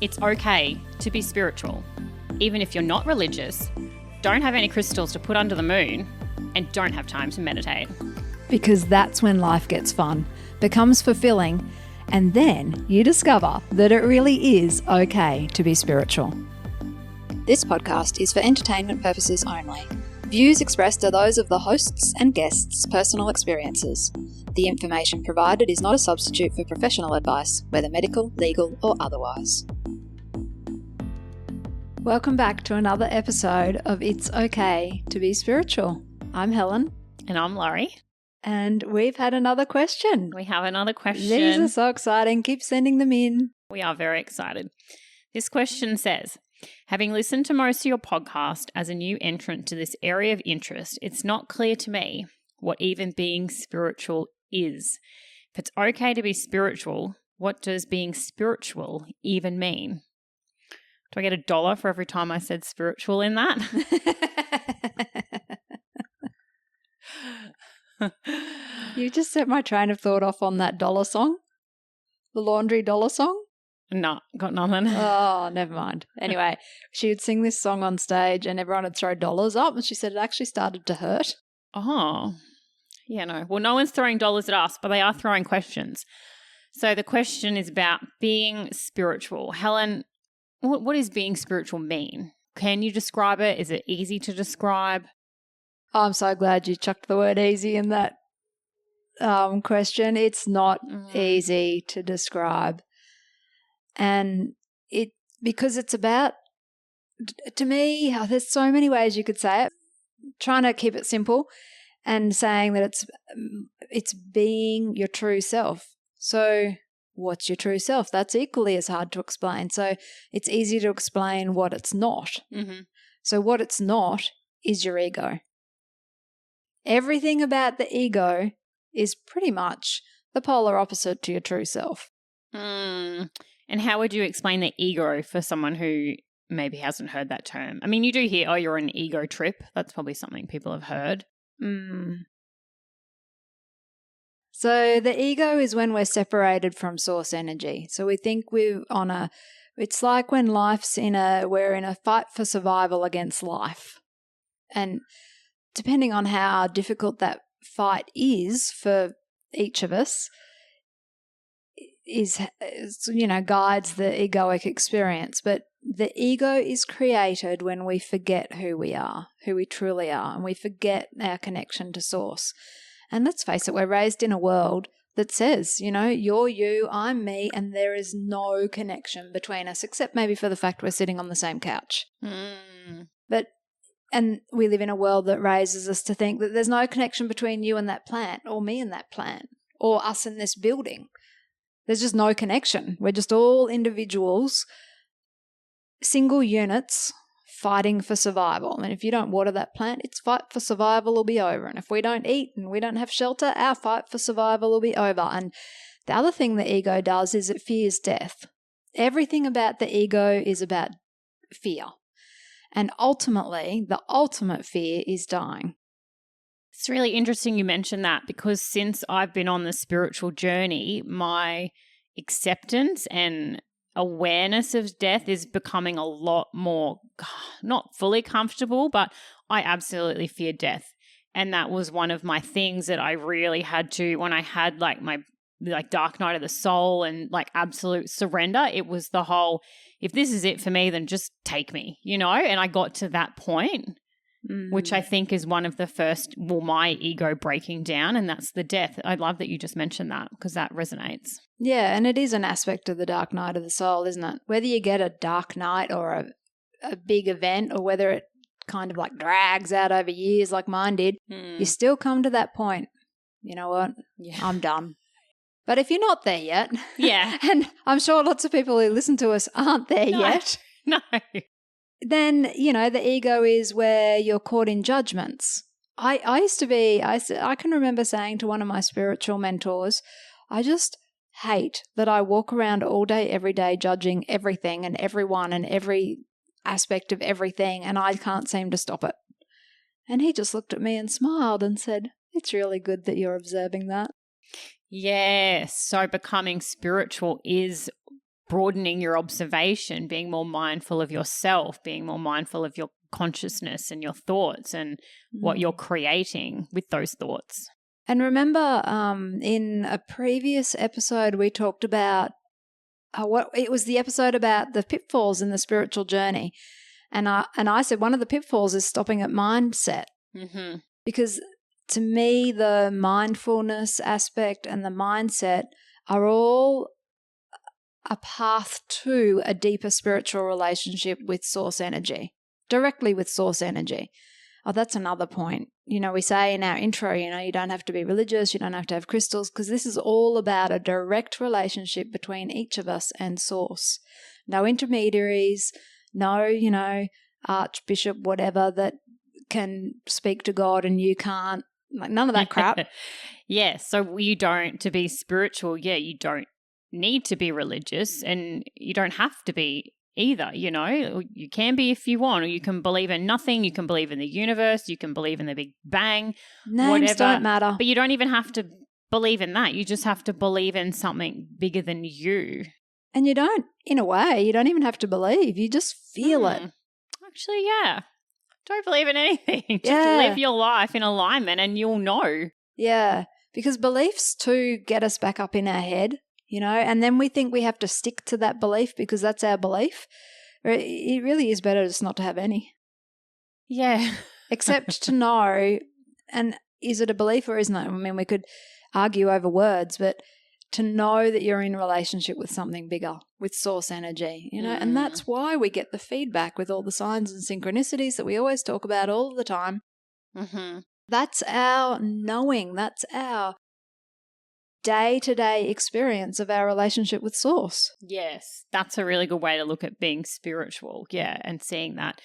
It's okay to be spiritual, even if you're not religious, don't have any crystals to put under the moon, and don't have time to meditate. Because that's when life gets fun, becomes fulfilling, and then you discover that it really is okay to be spiritual. This podcast is for entertainment purposes only. Views expressed are those of the hosts and guests' personal experiences. The information provided is not a substitute for professional advice, whether medical, legal, or otherwise. Welcome back to another episode of It's Okay to be Spiritual. I'm Helen. And I'm Laurie. And we've had another question. We have another question. These are so exciting. Keep sending them in. We are very excited. This question says, having listened to most of your podcast as a new entrant to this area of interest, it's not clear to me what even being spiritual is. If it's okay to be spiritual, what does being spiritual even mean? Do I get $1 for every time I said spiritual in that? You just set my train of thought off on that dollar song. The laundry dollar song. No, got nothing. Oh, never mind. Anyway, she would sing this song on stage and everyone would throw dollars up, and she said it actually started to hurt. Oh, yeah, no. Well, no one's throwing dollars at us, but they are throwing questions. So the question is about being spiritual. Helen, what does being spiritual mean? Can you describe it? Is it easy to describe? Oh, I'm so glad you chucked the word easy in that question. It's not easy to describe. And because it's about, to me, there's so many ways you could say it. Trying to keep it simple and saying that it's being your true self. So what's your true self? That's equally as hard to explain. So it's easy to explain what it's not. Mm-hmm. So what it's not is your ego. Everything about the ego is pretty much the polar opposite to your true self. And how would you explain the ego for someone who maybe hasn't heard that term? I mean, you do hear, oh, you're on an ego trip. That's probably something people have heard. So the ego is when we're separated from source energy. So we think it's like when we're in a fight for survival against life. And depending on how difficult that fight is for each of us, guides the egoic experience. But the ego is created when we forget who we are, who we truly are, and we forget our connection to source. And let's face it, we're raised in a world that says, you're you, I'm me, and there is no connection between us, except maybe for the fact we're sitting on the same couch. And we live in a world that raises us to think that there's no connection between you and that plant, or me and that plant, or us in this building. There's just no connection. We're just all individuals, single units, fighting for survival. And if you don't water that plant, its fight for survival will be over. And if we don't eat and we don't have shelter, our fight for survival will be over. And the other thing the ego does is it fears death. Everything about the ego is about fear. And ultimately, the ultimate fear is dying. It's really interesting you mentioned that, because since I've been on the spiritual journey, my acceptance and awareness of death is becoming a lot more, not fully comfortable, but I absolutely fear death. And that was one of my things that I really had to, when I had my dark night of the soul and absolute surrender, it was the whole, if this is it for me, then just take me, and I got to that point. Which I think is one of the first, my ego breaking down, and that's the death. I love that you just mentioned that, because that resonates. Yeah, and it is an aspect of the dark night of the soul, isn't it? Whether you get a dark night or a big event, or whether it kind of drags out over years like mine did, you still come to that point. You know what? Yeah. I'm done. But if you're not there yet, yeah, and I'm sure lots of people who listen to us aren't there yet. No. Then, the ego is where you're caught in judgments. I can remember saying to one of my spiritual mentors, I just hate that I walk around all day, every day, judging everything and everyone and every aspect of everything, and I can't seem to stop it. And he just looked at me and smiled and said, it's really good that you're observing that. Yes. So becoming spiritual is broadening your observation, being more mindful of yourself, being more mindful of your consciousness and your thoughts and what you're creating with those thoughts. And remember, in a previous episode, we talked about it was the episode about the pitfalls in the spiritual journey. And I said one of the pitfalls is stopping at mindset. Mm-hmm. Because to me, the mindfulness aspect and the mindset are all a path to a deeper spiritual relationship with source energy, directly with source energy. Oh, that's another point. We say in our intro, you don't have to be religious, you don't have to have crystals, because this is all about a direct relationship between each of us and source. No intermediaries, no, archbishop, whatever, that can speak to God and you can't. Like, none of that crap. Yeah, so to be spiritual, you don't need to be religious and you don't have to be either, You can be if you want, or you can believe in nothing, you can believe in the universe, you can believe in the Big Bang, Names whatever. don't matter. But you don't even have to believe in that. You just have to believe in something bigger than you. And you don't even have to believe. You just feel it. Actually, yeah. Don't believe in anything. Just live your life in alignment and you'll know. Yeah, because beliefs too get us back up in our head, and then we think we have to stick to that belief because that's our belief. It really is better just not to have any. Yeah. Except to know, and is it a belief or isn't it? I mean, we could argue over words, but to know that you're in relationship with something bigger, with source energy, and that's why we get the feedback with all the signs and synchronicities that we always talk about all the time. Mm-hmm. That's our knowing. That's our day-to-day experience of our relationship with source. Yes, that's a really good way to look at being spiritual, and seeing that.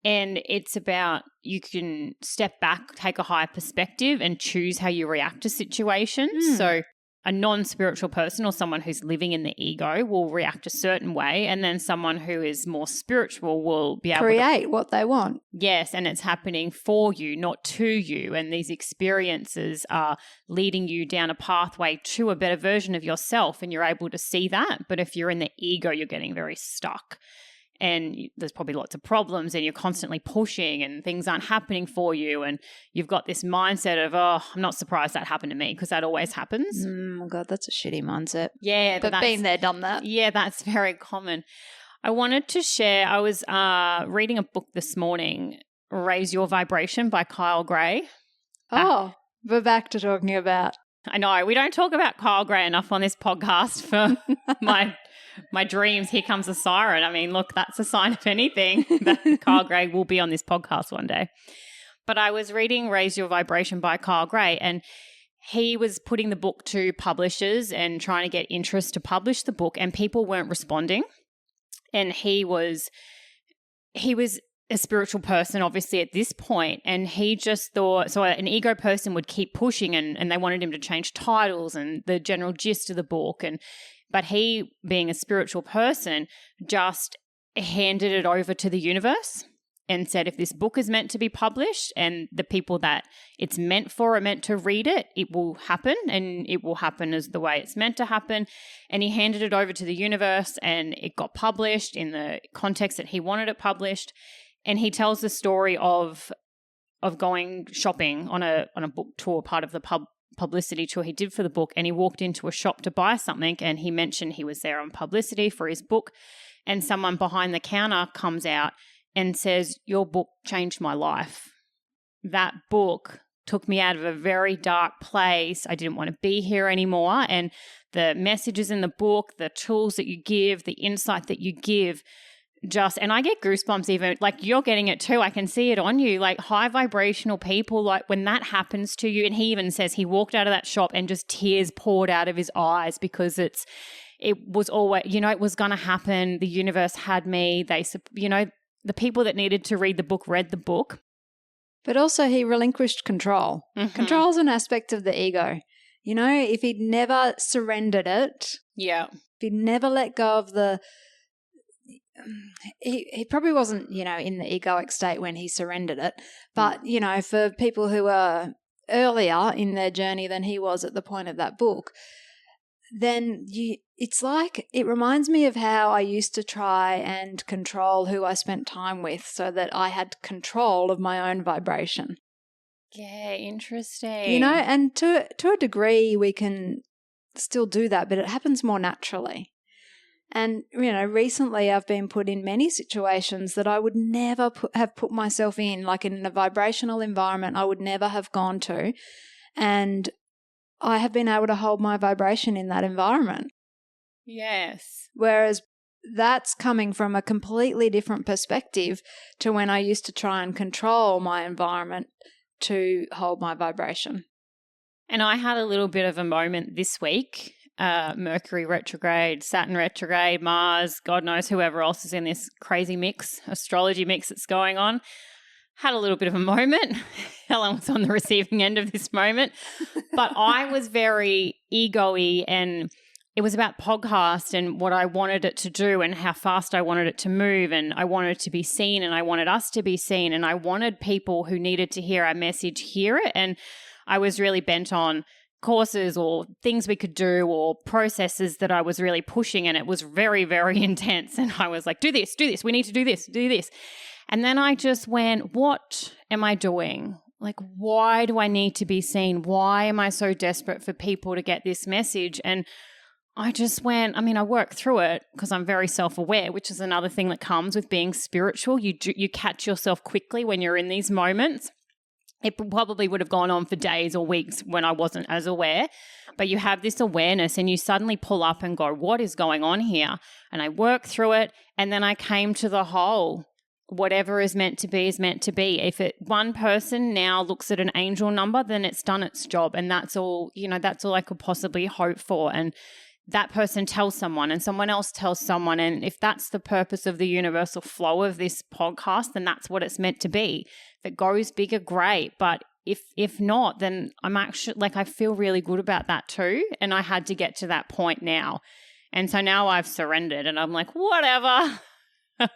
And it's about you can step back, take a higher perspective and choose how you react to situations. So a non-spiritual person or someone who's living in the ego will react a certain way, and then someone who is more spiritual will be able to create what they want. Yes, and it's happening for you, not to you. And these experiences are leading you down a pathway to a better version of yourself, and you're able to see that. But if you're in the ego, you're getting very stuck. And there's probably lots of problems and you're constantly pushing and things aren't happening for you. And you've got this mindset of, I'm not surprised that happened to me, because that always happens. Oh, God, that's a shitty mindset. Yeah. But been there, done that. Yeah, that's very common. I wanted to share, I was reading a book this morning, Raise Your Vibration by Kyle Gray. We're back to talking about. I know, we don't talk about Kyle Gray enough on this podcast for my dreams. Here comes a siren. I mean, look, that's a sign of anything that Kyle Gray will be on this podcast one day. But I was reading Raise Your Vibration by Kyle Gray, and he was putting the book to publishers and trying to get interest to publish the book, and people weren't responding. And he was a spiritual person, obviously, at this point, and he just thought, so an ego person would keep pushing, and they wanted him to change titles and the general gist of the book, but he, being a spiritual person, just handed it over to the universe and said, if this book is meant to be published and the people that it's meant for are meant to read it, it will happen, and it will happen as the way it's meant to happen. And he handed it over to the universe, and it got published in the context that he wanted it published. And he tells the story of going shopping on a book tour, part of the publicity tour he did for the book, and he walked into a shop to buy something, and he mentioned he was there on publicity for his book, and someone behind the counter comes out and says, your book changed my life. That book took me out of a very dark place. I didn't want to be here anymore, and the messages in the book, the tools that you give, the insight that you give, and I get goosebumps even, like you're getting it too. I can see it on you, like high vibrational people, like when that happens to you. And he even says he walked out of that shop and just tears poured out of his eyes, because it was always, it was going to happen. The universe had me. The people that needed to read the book read the book. But also he relinquished control. Mm-hmm. Control is an aspect of the ego. If he'd never surrendered it. Yeah. If he'd never let go of he probably wasn't, in the egoic state when he surrendered it. But, for people who are earlier in their journey than he was at the point of that book, then it's like it reminds me of how I used to try and control who I spent time with so that I had control of my own vibration. Yeah, interesting. You know, and to a degree we can still do that, but it happens more naturally. And, you know, recently I've been put in many situations that I would never have put myself in, like in a vibrational environment I would never have gone to. And I have been able to hold my vibration in that environment. Yes. Whereas that's coming from a completely different perspective to when I used to try and control my environment to hold my vibration. And I had a little bit of a moment this week. Mercury retrograde, Saturn retrograde, Mars, God knows whoever else is in this crazy mix, astrology mix that's going on. Had a little bit of a moment. Helen was on the receiving end of this moment. But I was very ego-y, and it was about podcast and what I wanted it to do and how fast I wanted it to move, and I wanted it to be seen, and I wanted us to be seen, and I wanted people who needed to hear our message hear it. And I was really bent on courses or things we could do or processes that I was really pushing, and it was very, very intense. And I was like, do this, we need to do this, do this. And then I just went, what am I doing? Like, why do I need to be seen? Why am I so desperate for people to get this message? And I just went, I work through it because I'm very self-aware, which is another thing that comes with being spiritual. You catch yourself quickly when you're in these moments. It probably would have gone on for days or weeks when I wasn't as aware, but you have this awareness and you suddenly pull up and go, what is going on here? And I worked through it, and then I came to the whole, whatever is meant to be is meant to be. If one person now looks at an angel number, then it's done its job, and that's all, that's all I could possibly hope for. And that person tells someone and someone else tells someone. And if that's the purpose of the universal flow of this podcast, then that's what it's meant to be. If it goes bigger, great. But if not, then I'm actually I feel really good about that too. And I had to get to that point now. And so now I've surrendered and I'm like, whatever.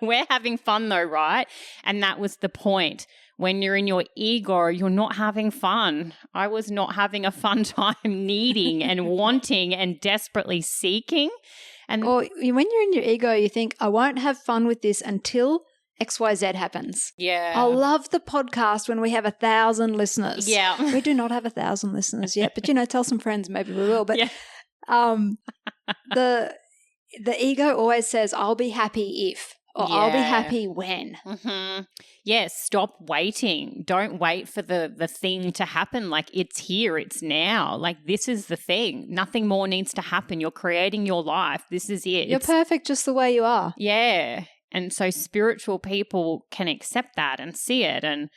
We're having fun though, right? And that was the point. When you're in your ego, you're not having fun. I was not having a fun time needing and wanting and desperately seeking. Or when you're in your ego, you think, I won't have fun with this until XYZ happens. Yeah. I'll love the podcast when we have 1,000 listeners. Yeah. We do not have 1,000 listeners yet, but, tell some friends, maybe we will. But yeah. The ego always says, I'll be happy if. Or I'll be happy when. Mm-hmm. Yes, stop waiting. Don't wait for the thing to happen. Like, it's here, it's now. Like, this is the thing. Nothing more needs to happen. You're creating your life. This is it. You're perfect just the way you are. Yeah. And so spiritual people can accept that and see it and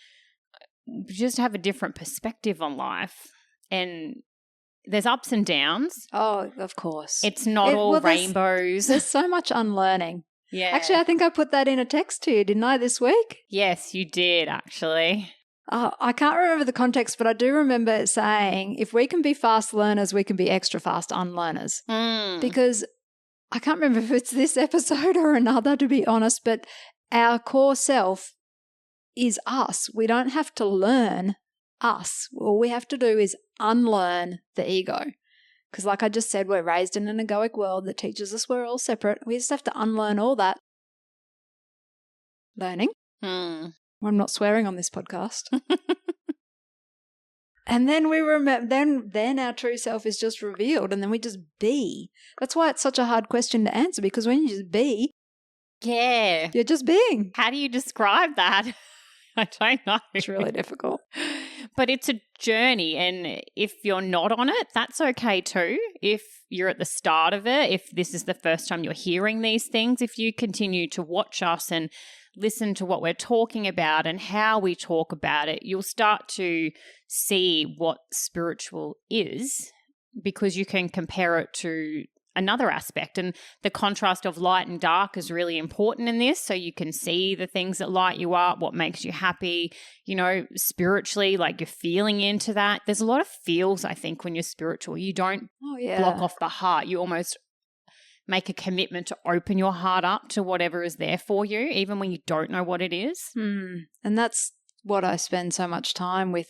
just have a different perspective on life. And there's ups and downs. Oh, of course. It's not all rainbows. There's so much unlearning. Yeah. Actually, I think I put that in a text to you, didn't I, this week? Yes, you did, actually. I can't remember the context, but I do remember it saying, if we can be fast learners, we can be extra fast unlearners. Because I can't remember if it's this episode or another, to be honest, but our core self is us. We don't have to learn us. All we have to do is unlearn the ego. Because like I just said, we're raised in an egoic world that teaches us we're all separate. We just have to unlearn all that. Learning. I'm not swearing on this podcast. And then we remember, then our true self is just revealed, and then we just be. That's why it's such a hard question to answer, because when you just be, yeah, you're just being. How do you describe that? I don't know. It's really difficult. But it's a journey, and if you're not on it, that's okay too. If you're at the start of it, if this is the first time you're hearing these things, if you continue to watch us and listen to what we're talking about and how we talk about it, you'll start to see what spiritual is, because you can compare it to another aspect. And the contrast of light and dark is really important in this. So you can see the things that light you up, what makes you happy, spiritually, like you're feeling into that. There's a lot of feels, I think, when you're spiritual. You don't block off the heart. You almost make a commitment to open your heart up to whatever is there for you, even when you don't know what it is. And that's what I spend so much time with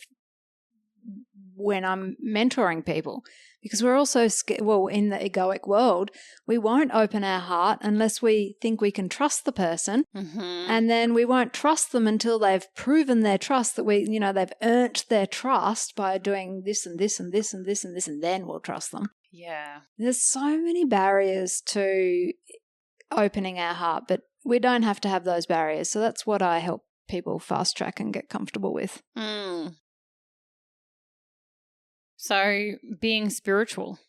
when I'm mentoring people, Because we're also, in the egoic world, we won't open our heart unless we think we can trust the person. Mm-hmm. And then we won't trust them until they've proven their trust, that they've earned their trust by doing this and this and this and this and this, and then we'll trust them. Yeah. There's so many barriers to opening our heart, but we don't have to have those barriers. So that's what I help people fast track and get comfortable with. Mm. So being spiritual,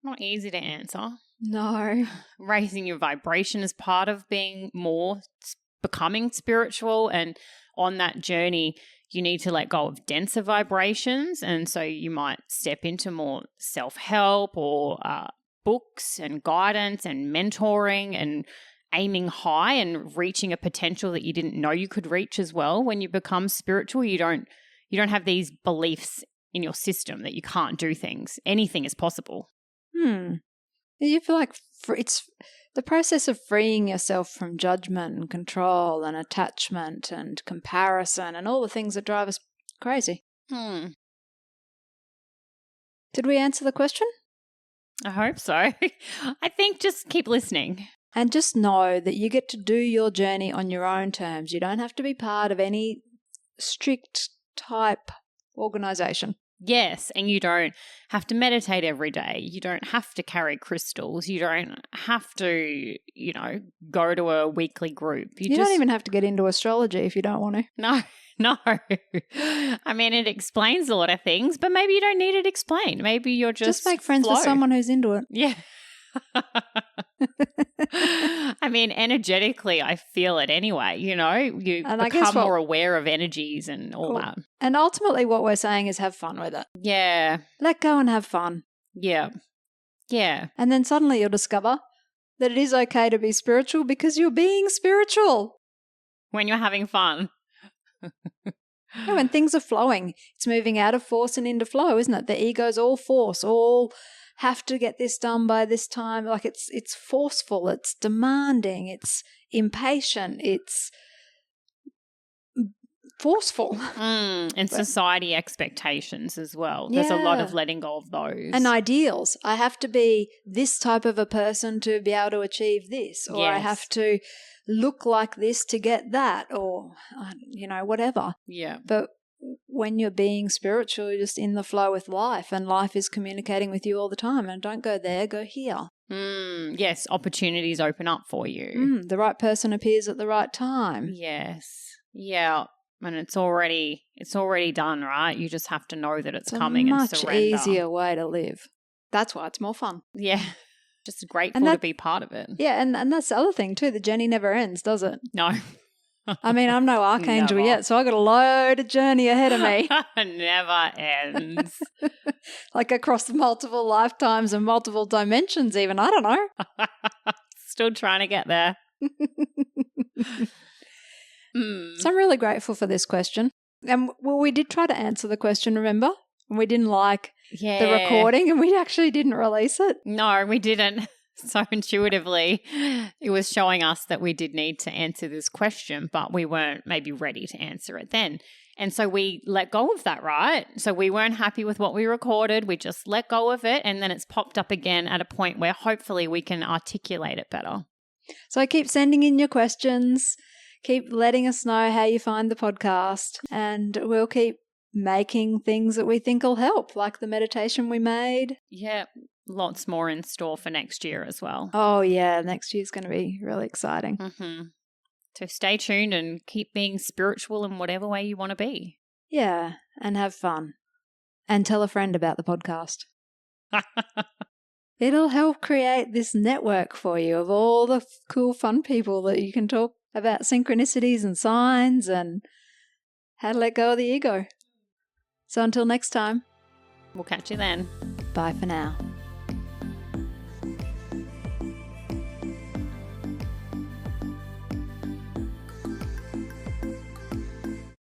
not easy to answer. No. Raising your vibration is part of being becoming spiritual. And on that journey, you need to let go of denser vibrations. And so you might step into more self-help or books and guidance and mentoring and aiming high and reaching a potential that you didn't know you could reach as well. When you become spiritual, you don't have these beliefs in your system that you can't do things. Anything is possible. You feel like it's the process of freeing yourself from judgment and control and attachment and comparison and all the things that drive us crazy. Did we answer the question? I hope so. I think just keep listening. And just know that you get to do your journey on your own terms. You don't have to be part of any strict type organization. Yes, and you don't have to meditate every day. You don't have to carry crystals. You don't have to, go to a weekly group. You don't even have to get into astrology if you don't want to. No. I mean, it explains a lot of things, but maybe you don't need it explained. Maybe you're just make friends with someone who's into it. Yeah. I mean, energetically, I feel it anyway, you become more aware of energies and all that. And ultimately what we're saying is have fun with it. Yeah. Let go and have fun. Yeah. Yeah. And then suddenly you'll discover that it is okay to be spiritual because you're being spiritual. When you're having fun. When things are flowing, it's moving out of force and into flow, isn't it? The ego's all force, all have to get this done by this time. Like it's forceful, it's demanding, it's impatient, it's forceful. And society expectations as well. There's a lot of letting go of those. And ideals. I have to be this type of a person to be able to achieve this, or I have to look like this to get that, or, whatever. Yeah. But when you're being spiritual, you're just in the flow with life, and life is communicating with you all the time. And don't go there, go here. Yes, opportunities open up for you. The right person appears at the right time. Yes. Yeah. And it's already done, right? You just have to know that it's coming and surrender. Much easier way to live. That's why it's more fun. Yeah. Just grateful to be part of it. Yeah, and that's the other thing too. The journey never ends, does it? No. I mean, I'm no archangel yet, so I got a load of journey ahead of me. Never ends. Like across multiple lifetimes and multiple dimensions even. I don't know. Still trying to get there. So I'm really grateful for this question. And we did try to answer the question, remember? And we didn't like the recording and we actually didn't release it. No, we didn't. So intuitively, it was showing us that we did need to answer this question, but we weren't maybe ready to answer it then. And so we let go of that, right? So we weren't happy with what we recorded. We just let go of it. And then it's popped up again at a point where hopefully we can articulate it better. So keep sending in your questions. Keep letting us know how you find the podcast. And we'll keep making things that we think will help, like the meditation we made. Yeah. Lots more in store for next year as well. Oh, yeah. Next year's going to be really exciting. So stay tuned and keep being spiritual in whatever way you want to be. Yeah. And have fun. And tell a friend about the podcast. It'll help create this network for you of all the cool, fun people that you can talk about synchronicities and signs and how to let go of the ego. So until next time. We'll catch you then. Bye for now.